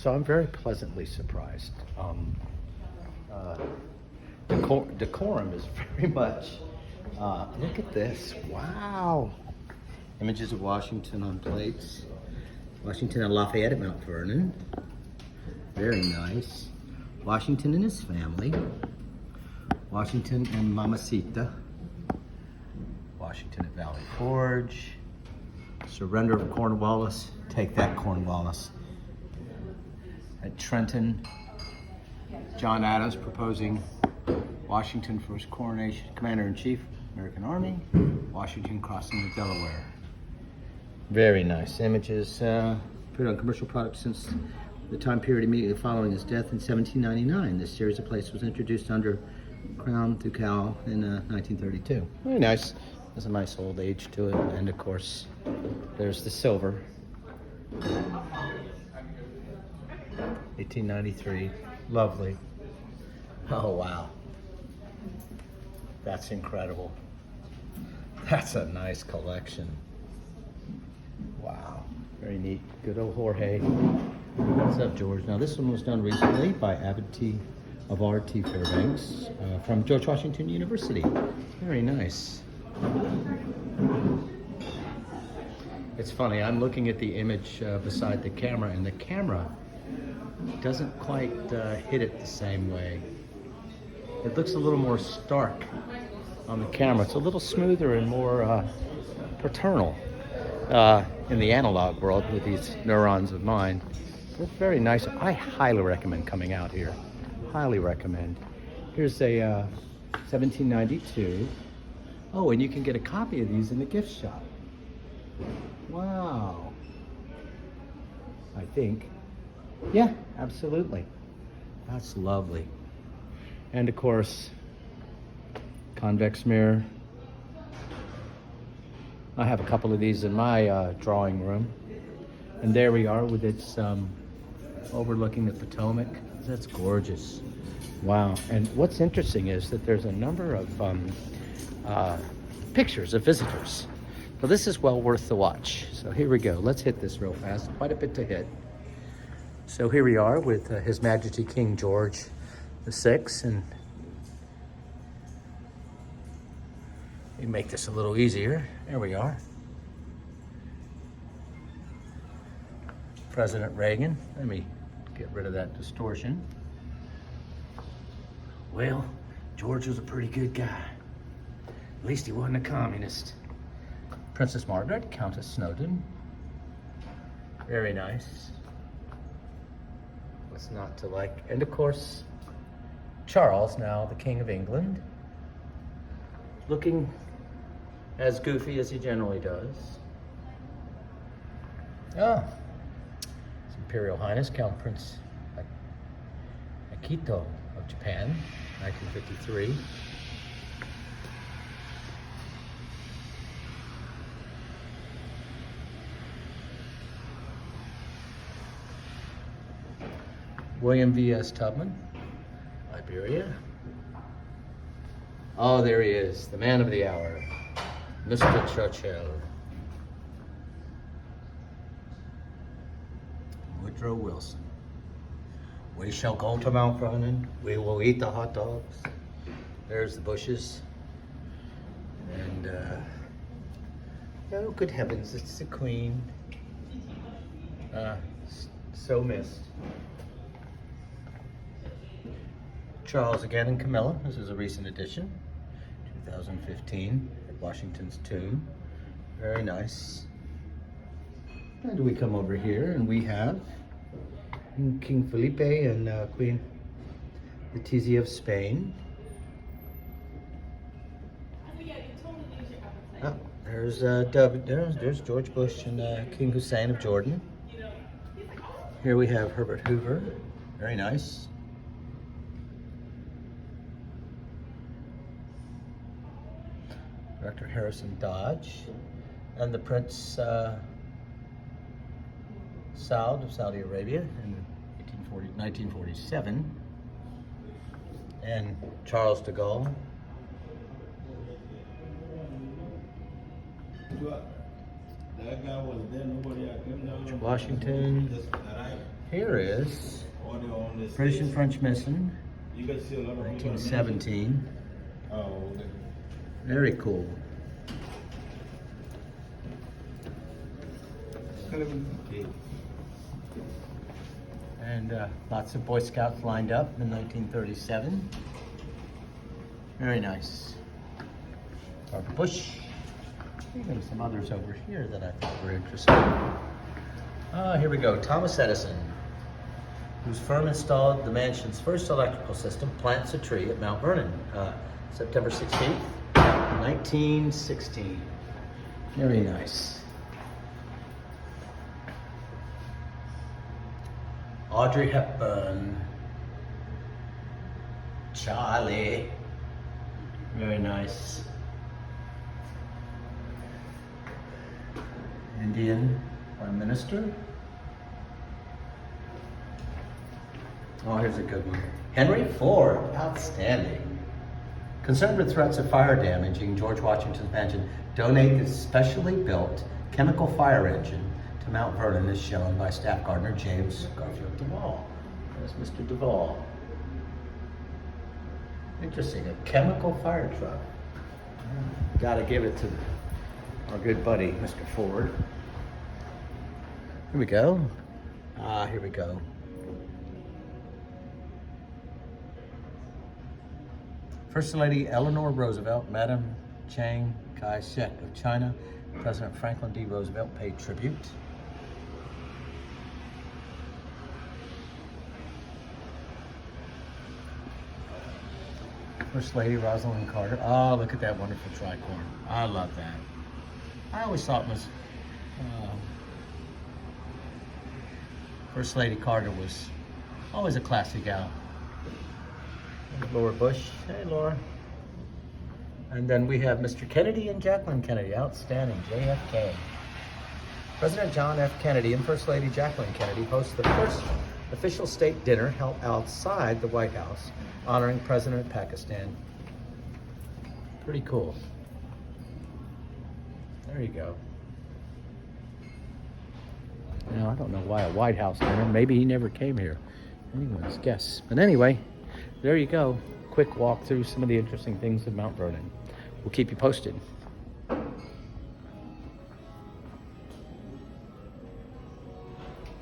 So I'm very pleasantly surprised. Decorum is very much, look at this, wow. Images of Washington on plates. Washington and Lafayette at Mount Vernon. Very nice. Washington and his family. Washington and Mamacita. Washington at Valley Forge. Surrender of Cornwallis. Take that, Cornwallis. At Trenton, John Adams proposing Washington for his coronation, Commander-in-Chief, American Army. Washington crossing the Delaware. Very nice images. Put on commercial products since the time period immediately following his death in 1799. This series of plates was introduced under Crown Ducal in 1932. Very nice. There's a nice old age to it. And of course, there's the silver. 1893. Lovely. Oh, wow. That's incredible. That's a nice collection. Wow. Very neat. Good old Jorge. What's up, George? Now, this one was done recently by Abbott of R.T. Fairbanks from George Washington University. Very nice. It's funny, I'm looking at the image beside the camera, and the camera doesn't quite hit it the same way. It looks a little more stark on the camera. It's a little smoother and more paternal in the analog world with these neurons of mine. It's very nice. I highly recommend coming out here. Highly recommend. Here's a 1792. Oh, and you can get a copy of these in the gift shop. Wow. I think. Yeah, absolutely. That's lovely. And of course, convex mirror. I have a couple of these in my drawing room. And there we are with its overlooking the Potomac. That's gorgeous. Wow. And what's interesting is that there's a number of pictures of visitors. Well, this is well worth the watch. So here we go. Let's hit this real fast. Quite a bit to hit. So here we are with His Majesty King George VI, and we make this a little easier. There we are. President Reagan. Let me get rid of that distortion. Well, George was a pretty good guy. At least he wasn't a communist. Princess Margaret, Countess Snowdon. Very nice. What's not to like? And of course, Charles, now the King of England. Looking as goofy as he generally does. Ah, His Imperial Highness, Count Prince Akito of Japan, 1953. William V.S. Tubman, Liberia. Oh, there he is, the man of the hour, Mr. Churchill. Woodrow Wilson. We shall go to Mount Vernon. We will eat the hot dogs. There's the bushes. And, oh, good heavens, it's the Queen. So missed. Charles again and Camilla. This is a recent addition, 2015, at Washington's tomb. Very nice. And we come over here and we have King Felipe and Queen Letizia of Spain. Oh, there's George Bush and King Hussein of Jordan. Here we have Herbert Hoover. Very nice. Dr. Harrison Dodge, and the Prince Saud of Saudi Arabia in 1947, and Charles de Gaulle. George Washington, Here is British and French Mission, 1917. Very cool. And lots of Boy Scouts lined up in 1937. Very nice. Barbara Bush. Even some others over here that I thought were interesting. Here we go. Thomas Edison, whose firm installed the mansion's first electrical system, plants a tree at Mount Vernon, September 16th, 1916. Very nice. Audrey Hepburn. Charlie. Very nice. Indian Prime Minister. Oh, here's a good one. Henry Ford. Outstanding. Concerned with threats of fire damaging George Washington's mansion, donate this specially built chemical fire engine to Mount Vernon as shown by staff gardener James Garfield Duvall. There's Mr. Duvall. Interesting, a chemical fire truck. Gotta give it to our good buddy, Mr. Ford. Here we go. Here we go. First Lady Eleanor Roosevelt, Madam Chiang Kai-shek of China, President Franklin D. Roosevelt paid tribute. First Lady Rosalind Carter. Oh, look at that wonderful tricorn. I love that. I always thought First Lady Carter was always a classy gal. There's Laura Bush. Hey, Laura. And then we have Mr. Kennedy and Jacqueline Kennedy. Outstanding. JFK. President John F. Kennedy and First Lady Jacqueline Kennedy hosted the first official state dinner held outside the White House, honoring President of Pakistan. Pretty cool. There you go. Now, I don't know why a White House dinner. Maybe he never came here. Anyone's guess. But anyway, there you go. Quick walk through some of the interesting things at Mount Vernon. We'll keep you posted.